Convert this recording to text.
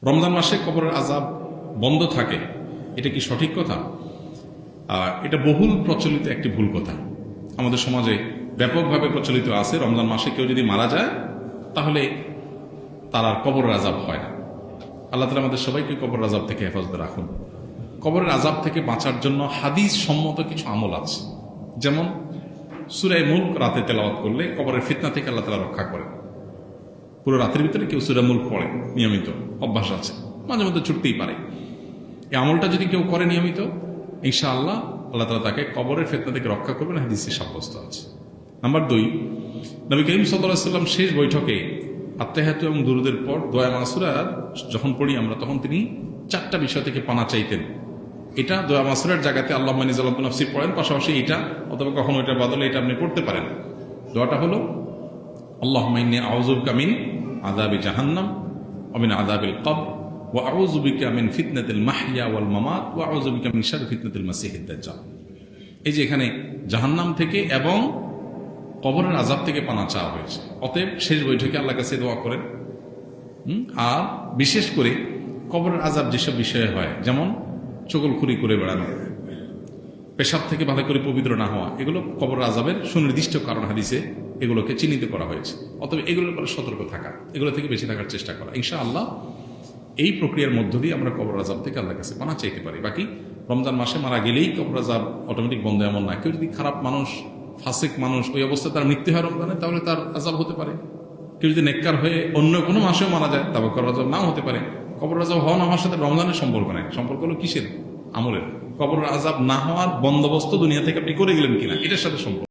রমজান মাসে কবরের আযাব বন্ধ থাকে, এটা কি সঠিক কথা? এটা বহুল প্রচলিত একটি ভুল কথা। আমাদের সমাজে ব্যাপকভাবে প্রচলিত আছে, রমজান মাসে কেউ যদি মারা যায় তাহলে তার আর কবরের আযাব হয় না। আল্লাহ তাআলা আমাদের সবাইকে কবরের আযাব থেকে হেফাজতে রাখুন। কবরের আযাব থেকে বাঁচার জন্য হাদিস সম্মত কিছু আমল আছে, যেমন সূরা মুলক রাতে তেলাওয়াত করলে কবরের ফিতনা থেকে আল্লাহ তাআলা রক্ষা করেন। পুরো রাতের ভিতরে কেউ সূরা মুলক পড়ে, নিয়মিত অভ্যাস আছে, মাঝে মধ্যে ছুটতেই পারে, এই আমলটা যদি কেউ করে নিয়মিত, ইনশাআল্লাহ আল্লাহ তাআলা তাকে কবরের ফিতনা থেকে রক্ষা করবেন, হাদিসে সাব্যস্ত আছে। নাম্বার 2, নবী করিম সাল্লাল্লাহু আলাইহি ওয়াসাল্লাম শেষ বৈঠকে আত্তাহিয়াতু এবং দুরুদের পর দোয়া মাসুরার যখন পড়ি আমরা, তখন তিনি 4টা বিষয় থেকে পানা চাইতেন। এটা দোয়া মাসুরার জায়গাতে আল্লাহুম্মা ইন্নী যালামতু নাফসি পড়েন, পাশাপাশি এটা অথবা কখনো এটার বদলে এটা আপনি পড়তে পারেন। দোয়াটা হলো আল্লাহুম্মা ইন্নী আউযু বিকা মিন আযাবি জাহান্নাম ওয়া মিন আযাবিল কবর ওয়া আউযু বিকা মিন ফিতনাতিল মাহইয়া ওয়াল মামাত ওয়া আউযু বিকা মিন শাররি ফিতনাতিল মাসিহিদ দাজ্জাল। এই যে এখানে জাহান্নাম থেকে এবং কবরের আযাব থেকে পানা চাওয়া হয়েছে। অতএব শেষ বৈঠকে আল্লাহর কাছে দোয়া করেন। আর বিশেষ করে কবরের আযাব যেসব বিষয়ে হয়, যেমন চগলখুরি করে বেড়ানো, পেশাব থেকে ভালো করে পবিত্র না হওয়া, এগুলো কবরের আযাবের সুনির্দিষ্ট কারণ হাদিসে এগুলোকে চিহ্নিত করা হয়েছে। অতএব এগুলোর ব্যাপারে সতর্ক থাকা, এগুলো থেকে বেঁচে থাকার চেষ্টা করা, ইনশাআল্লাহ এই প্রক্রিয়ার মধ্য দিয়ে আমরা কবরের আযাব থেকে আল্লাহর কাছে পানা চাইতে পারি। বাকি রমজান মাসে মারা গেলেই কবরের আযাব অটোমেটিক বন্ধ এমন না। কেউ যদি খারাপ মানুষ, ফাসিক মানুষ, ওই অবস্থায় তার মৃত্যু হয় রমজানে, তাহলে তার আযাব হতে পারে। কেউ যদি নেককার হয়ে অন্য কোনো মাসেও মারা যায়, তবে কবরের আযাব নাও হতে পারে। কবরের আযাব হওয়া না হওয়ার সাথে রমজানের সম্পর্ক নেই, সম্পর্ক হলো কিসের? আমলের। কবরের আযাব না হওয়ার বন্দোবস্ত দুনিয়া থেকে আপনি করে গেলেন কিনা, এটার সাথে সম্পর্ক।